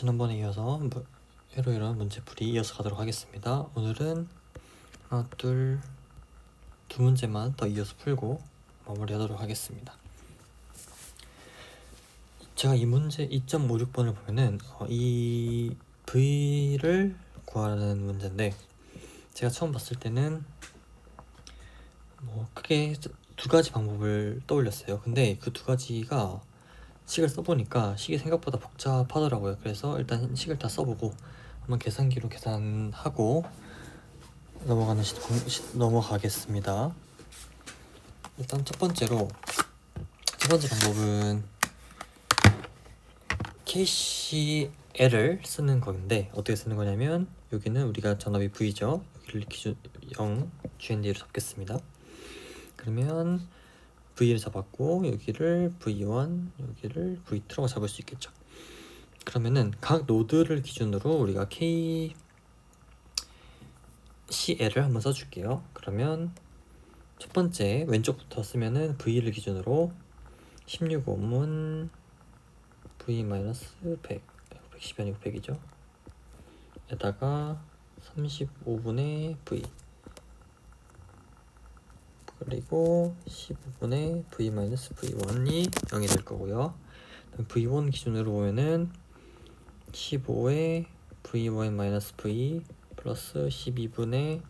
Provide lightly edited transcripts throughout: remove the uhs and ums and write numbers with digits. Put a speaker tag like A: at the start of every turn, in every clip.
A: 지난번에 이어서 이런 문제풀이 이어서 가도록 하겠습니다. 오늘은 두 문제만 더 이어서 풀고 마무리하도록 하겠습니다. 제가 이 문제 2.56번을 보면은 이 v를 구하는 문제인데, 제가 처음 봤을 때는 크게 두 가지 방법을 떠올렸어요. 근데 그 두 가지가 식을 써보니까 식이 생각보다 복잡하더라고요. 그래서 일단 식을 다 써보고 한번 계산기로 계산하고 넘어가겠습니다. 일단 첫 번째 방법은 KCL을 쓰는 건데, 어떻게 쓰는 거냐면 여기는 우리가 전압이 V죠. 여기를 기준 0 GND로 잡겠습니다. 그러면 V를 잡았고 여기를 V1, 여기를 V2라고 잡을 수 있겠죠. 그러면은 각 노드를 기준으로 우리가 KCL을 한번 써줄게요. 그러면 첫 번째 왼쪽부터 쓰면은 V를 기준으로 16옴은 V-100, 110이 아니고 100이죠. 에다가 35분의 V, 그리고 15분의 V-V1이 0이 될 거고요. V1 기준으로 보면은 15의 V1-V 플러스 12분의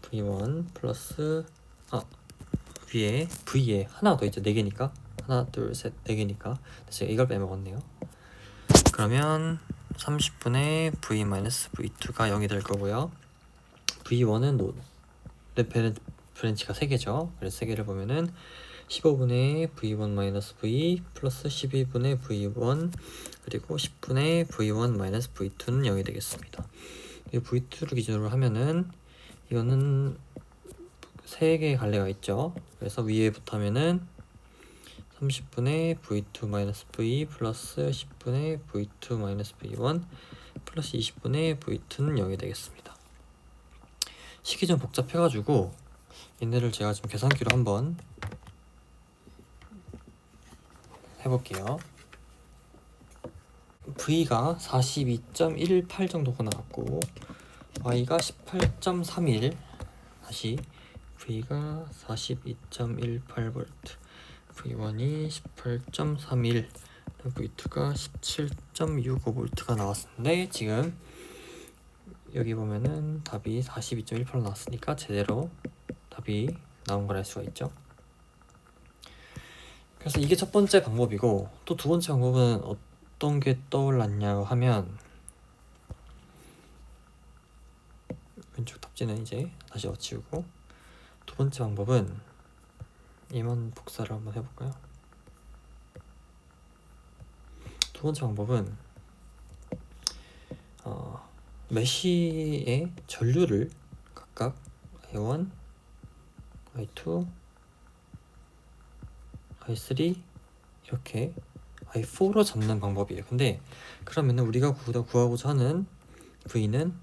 A: V1 플러스 위에 V에 하나 더 있죠. 4개니까 하나 둘셋 4개니까 제가 이걸 빼먹었네요. 그러면 30분의 V-V2가 0이 될 거고요. V1은 레퍼런스가 3개죠. 그래서 3개를 보면은 15분의 V1-V 플러스 12분의 V1 그리고 10분의 V1-V2는 0이 되겠습니다. 이 V2를 기준으로 하면은 이거는 3개의 갈래가 있죠. 그래서 위에부터 하면은 30분의 V2-V 플러스 10분의 V2-V1 플러스 20분의 V2는 0이 되겠습니다. 식이 좀 복잡해가지고 얘네를 제가 좀 계산기로 한번 해볼게요. V가 42.18 정도가 나왔고 Y가 18.31, 다시 V가 42.18V, V1이 18.31, V2가 17.65V가 나왔는데, 지금 여기 보면은 답이 42.18로 나왔으니까 제대로 답이 나온 걸 알 수가 있죠. 그래서 이게 첫 번째 방법이고, 또 두 번째 방법은 어떤 게 떠올랐냐고 하면, 왼쪽 탑지는 이제 다시 어치우고, 두 번째 방법은 얘만 복사를 한번 해볼까요? 두 번째 방법은 메쉬의 전류를 각각 I1, I2, I3 이렇게 I4로 잡는 방법이에요. 근데 그러면은 우리가 구하고자 하는 V는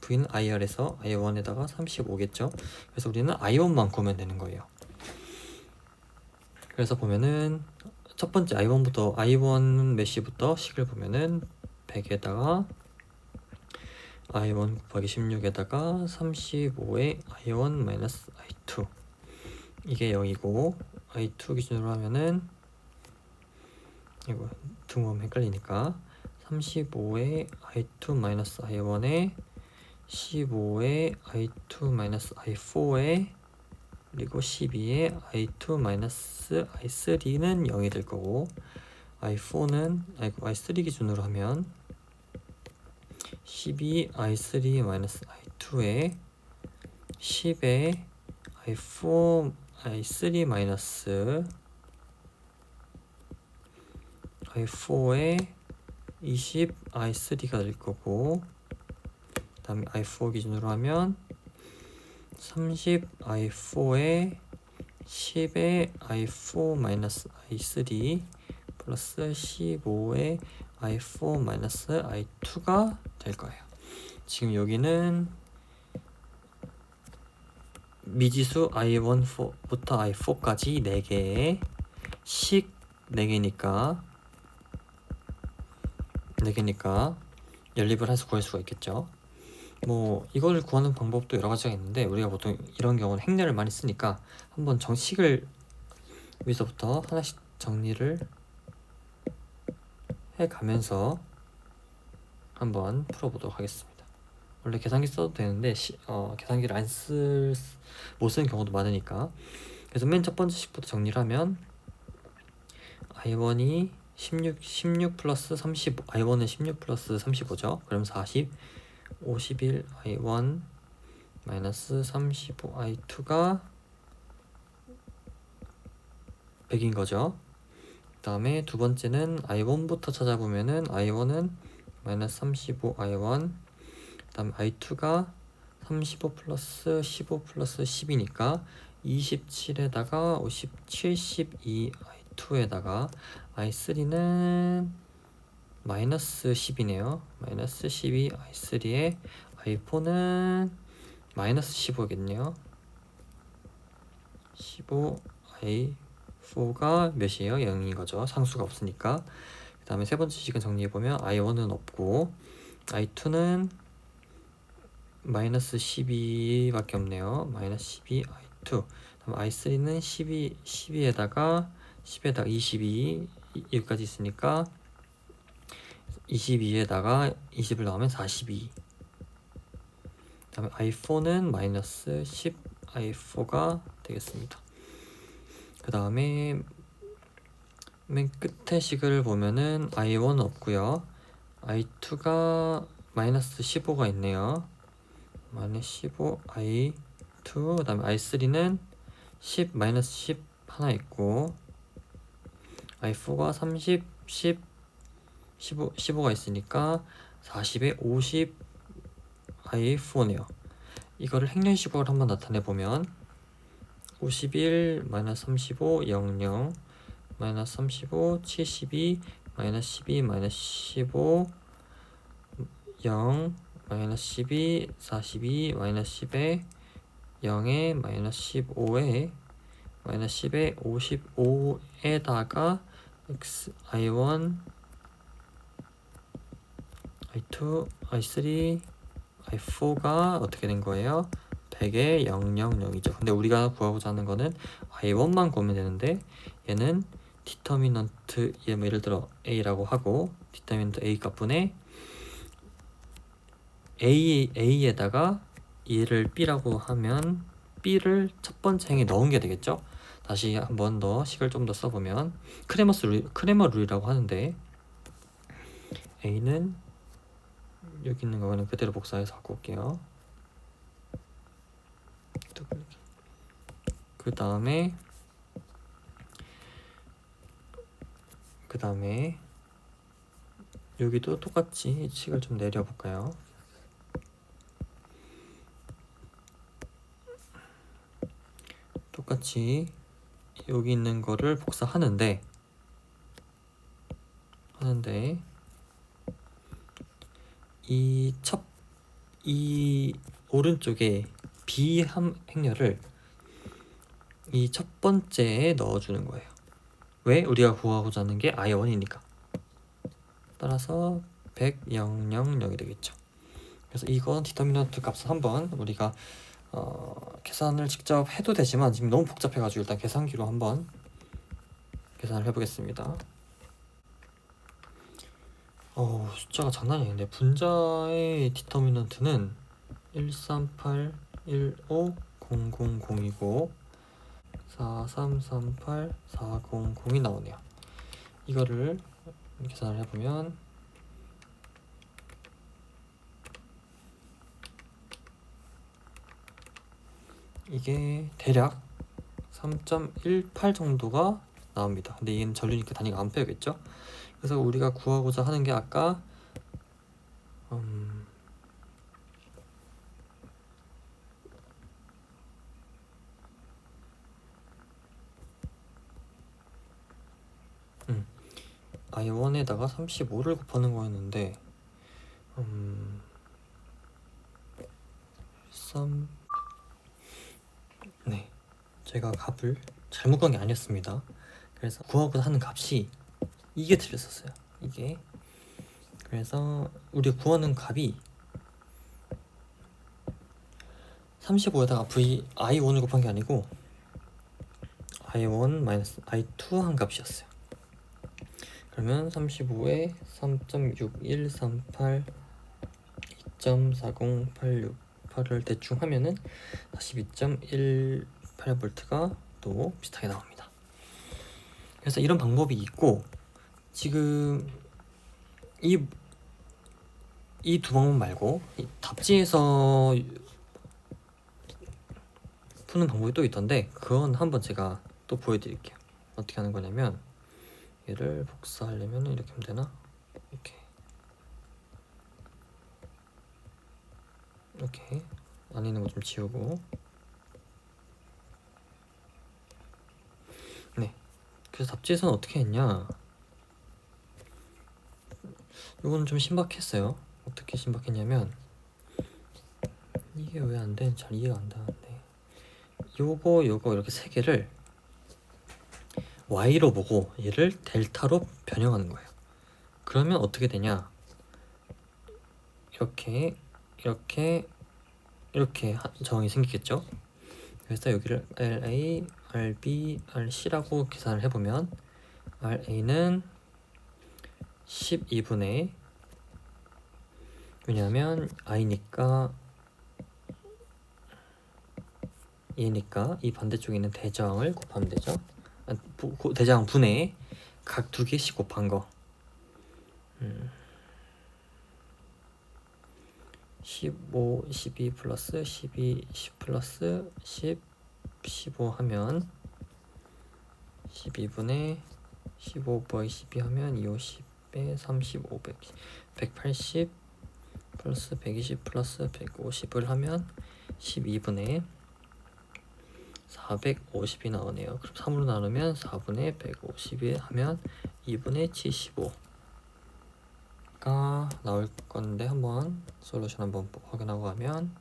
A: V는 IR에서 I1에다가 35겠죠. 그래서 우리는 I1만 구하면 되는 거예요. 그래서 보면은 첫 번째 I1 메쉬부터 식을 보면은 100에다가 I1 곱하기 16에다가 35에 I1 I2, 이게 0이고, I2 기준으로 하면은 이거 등호하면 헷갈리니까 35에 I2 I1에 15에 I2 I4에 그리고 12에 I2 I3는 0이 될 거고, I3 기준으로 하면 12 I3 I2에 10에 I4 I3 I4에 20 I3가 될 거고, 그 다음에 I4 기준으로 하면 30 I4에 10에 I4 I3 플러스 15에 I4 I2가 될 거예요. 지금 여기는 미지수 I1부터 I4까지 4개에 식 4개니까 4개니까 연립을 해서 구할 수가 있겠죠. 뭐 이걸 구하는 방법도 여러 가지가 있는데 우리가 보통 이런 경우는 행렬을 많이 쓰니까 한번 정식을 위에서부터 하나씩 정리를 해가면서 한번 풀어보도록 하겠습니다. 원래 계산기 써도 되는데 계산기를 못 쓰는 경우도 많으니까. 그래서 맨 첫 번째 식부터 정리를 하면 I1이 16 플러스 35, I1은 16 플러스 35죠. 그럼 40, 51 I1 마이너스 35 I2가 100인 거죠. 그 다음에 두 번째는 I1부터 찾아보면은 I1은 마이너스 35 I1, 그 다음에 I2가 35 플러스 15 플러스 10이니까 27에다가 72 I2에다가 I3는 마이너스 10이네요. 마이너스 12 I3에 I4는 마이너스 15겠네요. 15 I4가 몇이에요? 0인 거죠. 상수가 없으니까. 그 다음에 세 번째 식은 정리해보면 I1은 없고 I2는 마이너스 12밖에 없네요. 마이너스 12 I2. 다음 I3는 12에다가 22 여기까지 있으니까 22에다가 20을 넣으면 42. 그 다음에 I4는 마이너스 10 I4가 되겠습니다. 그 다음에 맨 끝에 식을 보면은 I1은 없고요. I2가 마이너스 15가 있네요. 마이너스 15 I2. 그 다음에 I3는 10 마이너스 10 하나 있고 I4가 30 10 15가 있으니까 40에 50 I4네요. 이거를 행렬식으로 한번 나타내 보면 51 마이너스 35 00 마이너스 35 72 마이너스 12 마이너스 15 0 마이너스 12 42 마이너스 10에 0에 마이너스 15에 마이너스 10에 55에다가 x I1 I2 I3 I4가 어떻게 된 거예요? 100에 000이죠. 근데 우리가 구하고자 하는 거는 I1만 구하면 되는데 얘는 디터미넌트 뭐 예를 들어 A라고 하고 디터미넌트 A 값분에 A에다가 얘를 B라고 하면 B를 첫 번째 행에 넣은 게 되겠죠. 다시 한 번 더 식을 좀 더 써보면 크레머 룰이라고 하는데 A는 여기 있는 거는 그대로 복사해서 갖고 올게요. 그 다음에 여기도 똑같이 식을 좀 내려볼까요? 똑같이 여기 있는 거를 복사하는데 이 오른쪽에 B 행렬을 이 첫 번째에 넣어주는 거예요. 왜? 우리가 구하고자 하는 게 I1이니까. 따라서 100, 0, 0, 0이 되겠죠. 그래서 이건 디터미넌트 값을 한번 우리가 계산을 직접 해도 되지만 지금 너무 복잡해가지고 일단 계산기로 한번 계산을 해보겠습니다. 숫자가 장난이 아닌데 분자의 디터미넌트는 13815000이고 4338400이 나오네요. 이거를 계산을 해보면 이게 대략 3.18 정도가 나옵니다. 근데 이건 전류니까 단위가 암페어겠죠. 그래서 우리가 구하고자 하는 게 아까 I1에다가 35를 곱하는 거였는데 3... 제가 값을 잘못 건 게 아니었습니다. 그래서 구하고자 하는 값이 이게 틀렸었어요. 이게 그래서 우리가 구하는 값이 35에다가 i1을 곱한 게 아니고 i1 마이너스 i2 한 값이었어요. 그러면 35에 3.6138 2.40868을 대충 하면은 42.18V가 또 비슷하게 나옵니다. 그래서 이런 방법이 있고, 지금 이 두 방법 말고 이 답지에서 푸는 방법이 또 있던데, 그건 한번 제가 또 보여드릴게요. 어떻게 하는 거냐면, 얘를 복사하려면 이렇게 하면 되나? 이렇게 안에 있는 거 좀 지우고. 네, 그래서 답지에서는 어떻게 했냐, 이거는 좀 신박했어요. 어떻게 신박했냐면, 이게 왜 안 돼? 잘 이해가 안 되는데, 요거 이렇게 세 개를 y로 보고 얘를 델타로 변형하는 거예요. 그러면 어떻게 되냐, 이렇게 정이 생기겠죠. 그래서 여기를 LA, RB, RC라고 계산을 해보면, RA는 12분의, 왜냐하면 i니까 얘니까 이 반대쪽에 있는 대저항을 곱하면 되죠. 대저항 분의 각 두 개씩 곱한 거. 15, 12 플러스 12, 10 플러스 10, 15 하면 12분의 15 더하기 12 하면 250에 30, 500, 180 플러스 120 플러스 150을 하면 12분의 450이 나오네요. 그럼 3으로 나누면 4분의 150이 하면 2분의 75가 나올 건데, 한번 솔루션 한번 확인하고 가면,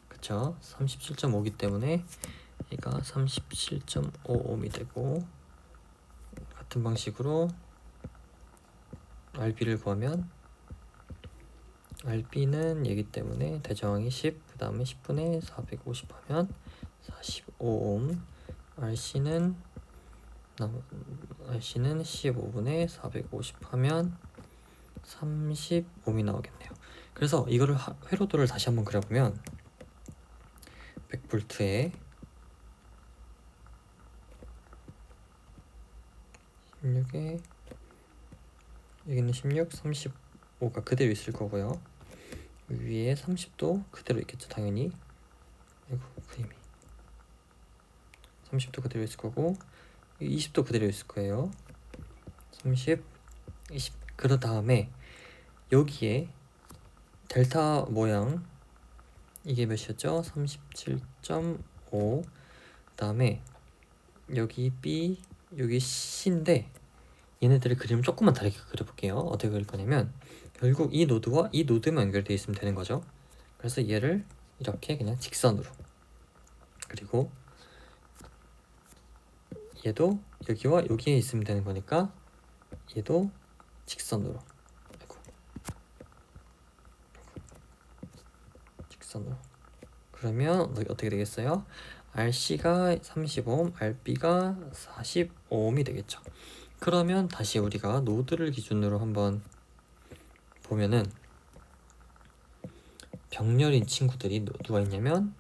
A: 그쵸? 37.5기 때문에 얘가 37.55이 되고, 같은 방식으로 RB를 구하면, RB는 얘기 때문에 대저항이 10, 그 다음에 10분의 450 하면 45옴, RC는 15분의 450 하면 30옴이 나오겠네요. 그래서 이거를 회로도를 다시 한번 그려보면, 100V에 16에 여기는 16, 35가 그대로 있을 거고요. 위에 30도 그대로 있겠죠, 당연히. 아이고, 그림이 30도 그대로 있을 거고, 20도 그대로 있을 거예요. 30, 20. 그 다음에 여기에 델타 모양, 이게 몇이었죠? 37.5. 그 다음에 여기 B, 여기 C인데, 얘네들의 그림을 조금만 다르게 그려볼게요. 어떻게 그릴 거냐면, 결국 이 노드와 이 노드만 연결되어 있으면 되는 거죠. 그래서 얘를 이렇게 그냥 직선으로, 그리고 얘도 여기와 여기에 있으면 되는 거니까 얘도 직선으로, 직선으로. 그러면 어떻게 되겠어요? RC가 30옴, RB가 45옴이 되겠죠. 그러면 다시 우리가 노드를 기준으로 한번 보면은, 병렬인 친구들이 누가 있냐면,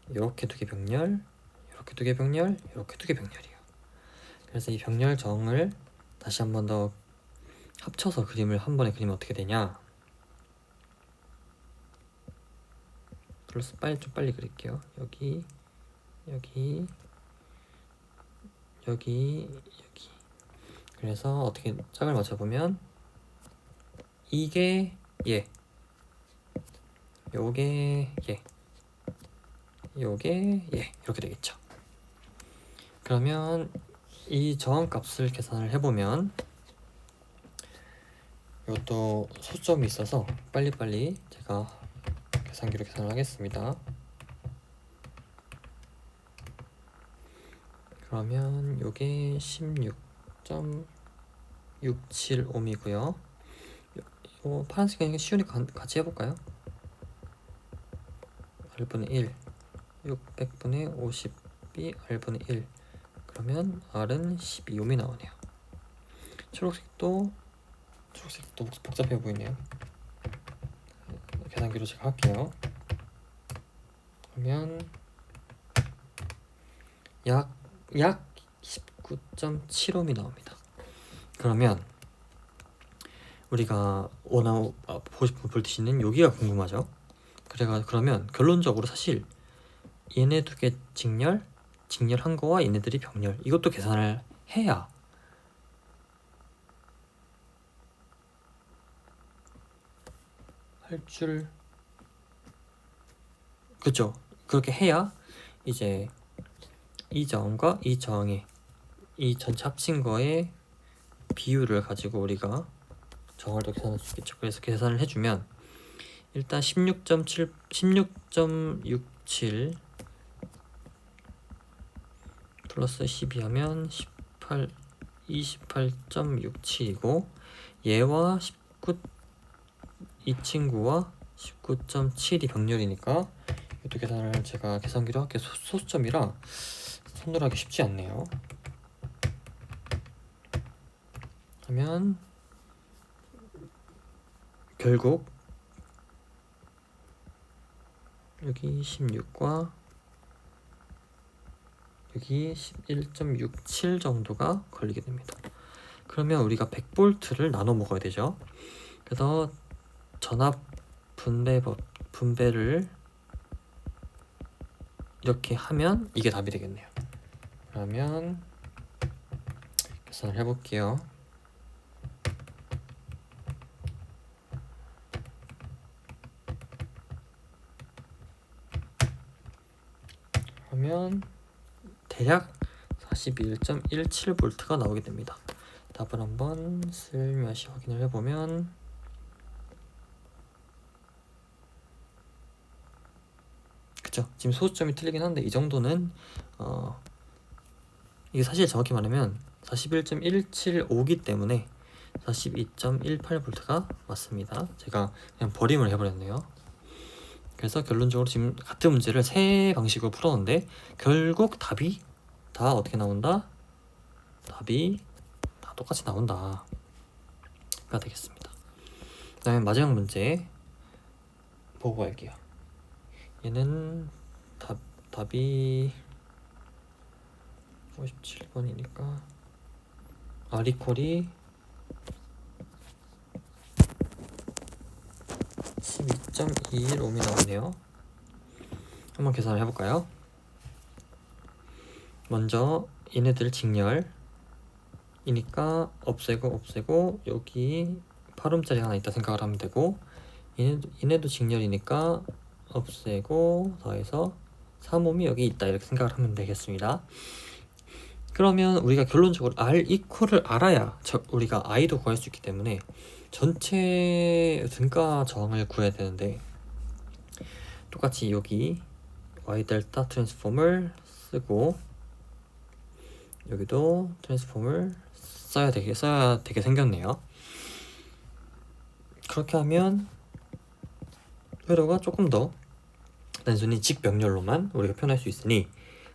A: 이렇게 두 개 병렬, 이렇게 두 개 병렬, 이렇게 두 개 병렬이에요. 그래서 이 병렬 정을 다시 한 번 더 합쳐서 그림을 한 번에 그리면 어떻게 되냐, 플러스 좀 빨리 그릴게요. 여기, 여기, 여기, 여기. 그래서 어떻게 짝을 맞춰보면, 이게 얘, 요게 얘, 요게 얘, 이렇게 되겠죠. 그러면 이 저항값을 계산을 해보면, 이것도 소점이 있어서 빨리빨리 제가 계산기로 계산을 하겠습니다. 그러면 요게 16.67옴이고요. 요 파란색이 쉬우니까 같이 해볼까요? R분의 1 600분의 50이 R분의 1 그러면 R은 12옴이 나오네요. 초록색도 복잡해 보이네요. 계산기로 제가 할게요. 그러면 약 19.7옴이 나옵니다. 그러면 우리가 보고 싶은 볼티지는 여기가 궁금하죠. 그러면 결론적으로 사실 얘네 두 개 직렬한 거와 얘네들이 병렬, 이것도 계산을 해야 할 줄, 그쵸? 그렇게 해야 이제 이 저항과 이 저항의 이 전체 합친 거의 비율을 가지고 우리가 저항을 더 계산할 수 있겠죠. 그래서 계산을 해주면 일단 16.67 플러스 12 하면 28.67이고 얘와 이 친구와 19.7이 병렬이니까 이것도 계산을 제가 계산기로 할게. 소수점이라 손으로 하기 쉽지 않네요. 하면 결국 여기 16과 여기 11.67 정도가 걸리게 됩니다. 그러면 우리가 100V를 나눠 먹어야 되죠. 그래서 전압 분배를 이렇게 하면 이게 답이 되겠네요. 그러면 계산을 해볼게요. 그러면 대략 41.17V가 나오게 됩니다. 답을 한번 슬며시 확인을 해보면 그쵸? 지금 소수점이 틀리긴 한데 이 정도는 이게 사실 정확히 말하면 41.175기 때문에 42.18V가 맞습니다. 제가 그냥 버림을 해버렸네요. 그래서 결론적으로 지금 같은 문제를 세 방식으로 풀었는데 결국 답이 다 어떻게 나온다? 답이 다 똑같이 나온다 가 되겠습니다. 그 다음에 마지막 문제 보고 갈게요. 얘는 답이 57번이니까 리콜이 12.21옴이 나오네요. 한번 계산을 해볼까요? 먼저 얘네들 직렬이니까 없애고 여기 8옴짜리 하나 있다 생각을 하면 되고 얘네도 직렬이니까 없애고 더해서 3옴이 여기 있다 이렇게 생각을 하면 되겠습니다. 그러면 우리가 결론적으로 R 이퀄을 알아야 우리가 I도 구할 수 있기 때문에 전체 등가 저항을 구해야 되는데 똑같이 여기 Y 델타 트랜스폼을 쓰고 여기도 트랜스폼을 써야 되게 생겼네요. 그렇게 하면 회로가 조금 더 단순히 직병렬로만 우리가 표현할 수 있으니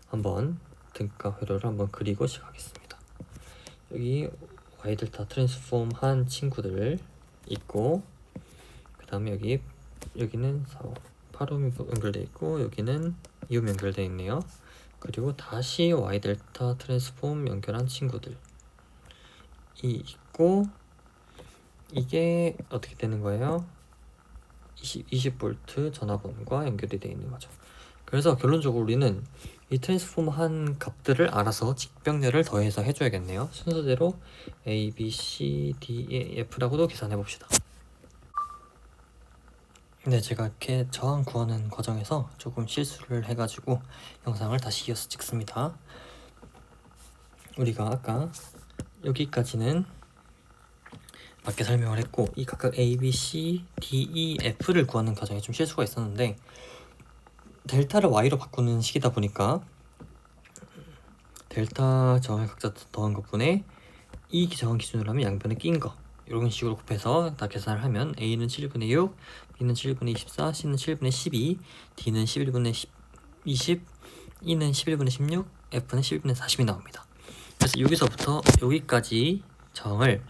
A: 한번 등가 회로를 한번 그리고 시작하겠습니다. 여기 Y 델타 트랜스폼 한 친구들 있고 그 다음에 여기는 8옴이 연결되어 있고 여기는 2옴 연결되어 있네요. 그리고 다시 Y 델타 트랜스폼 연결한 친구들이 있고 이게 어떻게 되는 거예요? 20V 전압원과 연결이 되어 있는 거죠. 그래서 결론적으로 우리는 이 트랜스폼 한 값들을 알아서 직병렬을 더해서 해줘야겠네요. 순서대로 A, B, C, D, E, F라고도 계산해 봅시다. 네, 제가 이렇게 저항 구하는 과정에서 조금 실수를 해가지고 영상을 다시 이어서 찍습니다. 우리가 아까 여기까지는 맞게 설명을 했고 이 각각 A, B, C, D, E, F를 구하는 과정에 좀 실수가 있었는데 델타를 Y로 바꾸는 식이다 보니까 델타 저항을 각자 더한 것분에 이 저항 기준으로 하면 양변에 낀 거 이런 식으로 곱해서 다 계산을 하면 A는 7분의 6, B는 7분의 24, C는 7분의 12, D는 11분의 20, E는 11분의 16, F는 11분의 40이 나옵니다. 그래서 여기서부터 여기까지 저항을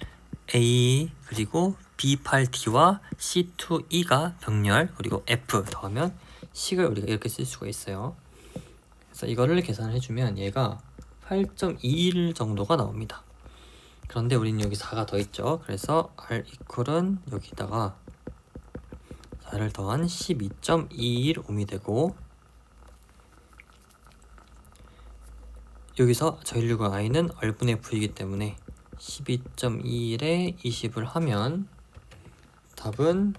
A: A 그리고 B8D와 C2E가 병렬 그리고 F 더하면 식을 우리가 이렇게 쓸 수가 있어요. 그래서 이거를 계산을 해주면 얘가 8.21 정도가 나옵니다. 그런데 우리는 여기 4가 더 있죠. 그래서 R 이퀄은 여기다가 4를 더한 12.215이 되고 여기서 전류가 I는 R분의 F이기 때문에 12.21에 20을 하면 답은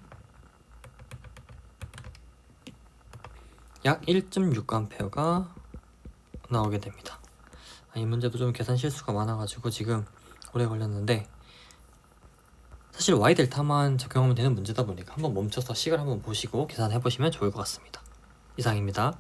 A: 약 1.6A가 나오게 됩니다. 이 문제도 좀 계산 실수가 많아가지고 지금 오래 걸렸는데 사실 Y 델타만 적용하면 되는 문제다 보니까 한번 멈춰서 식을 한번 보시고 계산해 보시면 좋을 것 같습니다. 이상입니다.